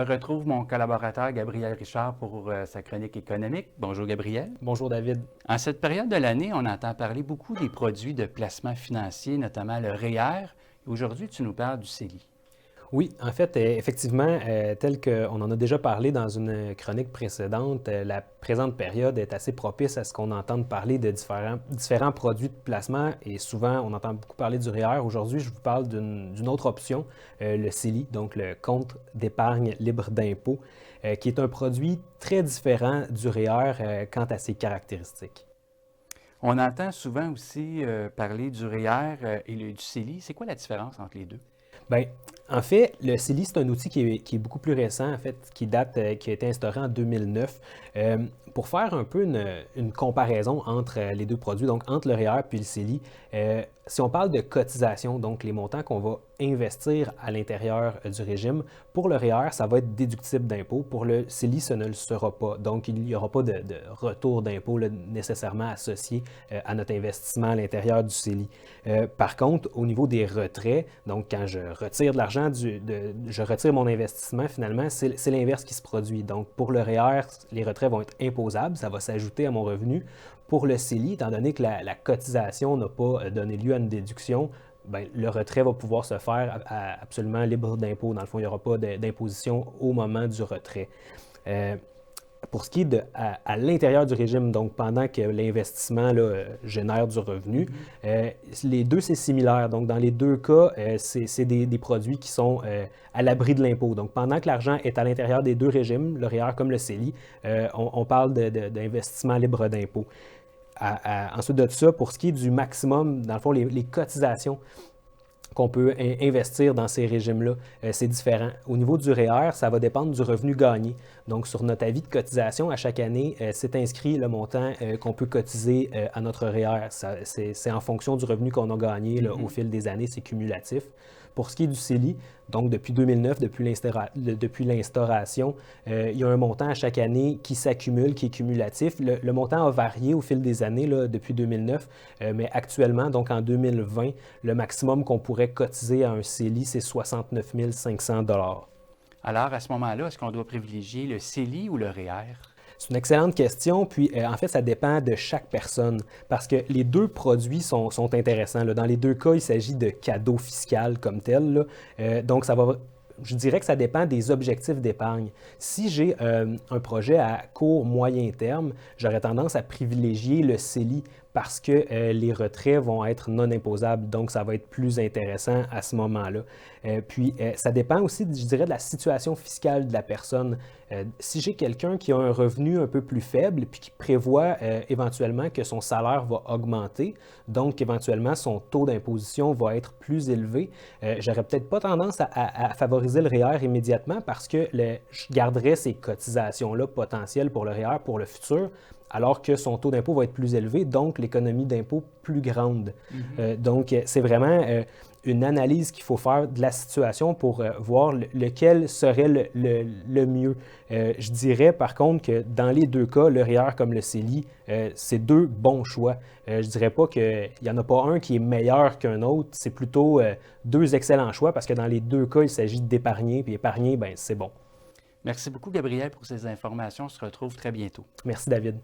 retrouve mon collaborateur Gabriel Richard pour sa chronique économique. Bonjour Gabriel. Bonjour David. En cette période de l'année, on entend parler beaucoup des produits de placement financier, notamment le REER. Aujourd'hui, tu nous parles du CELI. Oui, en fait, effectivement, tel qu'on en a déjà parlé dans une chronique précédente, la présente période est assez propice à ce qu'on entende parler de différents produits de placement et souvent, on entend beaucoup parler du REER. Aujourd'hui, je vous parle d'une autre option, le CELI, donc le compte d'épargne libre d'impôt, qui est un produit très différent du REER quant à ses caractéristiques. On entend souvent aussi parler du REER et du CELI. C'est quoi la différence entre les deux? Bien, en fait, le CELI, c'est un outil qui est beaucoup plus récent, en fait, qui a été instauré en 2009. Pour faire un peu une comparaison entre les deux produits, donc entre le REER puis le CELI, si on parle de cotisation, donc les montants qu'on va investir à l'intérieur du régime, pour le REER, ça va être déductible d'impôt. Pour le CELI, ce ne le sera pas. Donc, il n'y aura pas de retour d'impôt nécessairement associé à notre investissement à l'intérieur du CELI. Par contre, au niveau des retraits, donc quand je retire de l'argent, je retire mon investissement, finalement, c'est l'inverse qui se produit. Donc, pour le REER, les retraits vont être imposables, ça va s'ajouter à mon revenu. Pour le CELI, étant donné que la cotisation n'a pas donné lieu à une déduction, bien, le retrait va pouvoir se faire absolument libre d'impôt. Dans le fond, il n'y aura pas d'imposition au moment du retrait. Pour ce qui est à l'intérieur du régime, donc pendant que l'investissement génère du revenu, les deux, c'est similaire. Donc, dans les deux cas, c'est des produits qui sont à l'abri de l'impôt. Donc, pendant que l'argent est à l'intérieur des deux régimes, le REER comme le CELI, on parle d'investissement libre d'impôt. Ensuite de ça, pour ce qui est du maximum, dans le fond, les cotisations qu'on peut investir dans ces régimes-là, c'est différent. Au niveau du REER, ça va dépendre du revenu gagné. Donc, sur notre avis de cotisation, à chaque année, c'est inscrit le montant qu'on peut cotiser à notre REER. C'est en fonction du revenu qu'on a gagné là, au fil des années, c'est cumulatif. Pour ce qui est du CELI, donc depuis 2009, depuis l'instauration, il y a un montant à chaque année qui s'accumule, qui est cumulatif. Le montant a varié au fil des années là, depuis 2009, mais actuellement, donc en 2020, le maximum qu'on pourrait cotiser à un CELI, c'est 69 500 $. Alors, à ce moment-là, est-ce qu'on doit privilégier le CELI ou le REER? C'est une excellente question, puis en fait, ça dépend de chaque personne, parce que les deux produits sont intéressants. Là. Dans les deux cas, il s'agit de cadeaux fiscaux comme tels. Donc, je dirais que ça dépend des objectifs d'épargne. Si j'ai un projet à court, moyen terme, j'aurais tendance à privilégier le CELI parce que les retraits vont être non imposables, donc ça va être plus intéressant à ce moment-là. Puis, ça dépend aussi, je dirais, de la situation fiscale de la personne. Si j'ai quelqu'un qui a un revenu un peu plus faible puis qui prévoit éventuellement que son salaire va augmenter, donc éventuellement son taux d'imposition va être plus élevé, j'aurais peut-être pas tendance à favoriser le REER immédiatement parce que je garderais ces cotisations-là potentielles pour le REER pour le futur, alors que son taux d'impôt va être plus élevé, donc l'économie d'impôt plus grande. Donc, c'est vraiment une analyse qu'il faut faire de la situation pour voir lequel serait le mieux. Je dirais par contre que dans les deux cas, le REER comme le CELI, c'est deux bons choix. Je dirais pas qu'il n'y en a pas un qui est meilleur qu'un autre, c'est plutôt deux excellents choix parce que dans les deux cas, il s'agit d'épargner, puis épargner, ben c'est bon. Merci beaucoup, Gabriel, pour ces informations. On se retrouve très bientôt. Merci, David.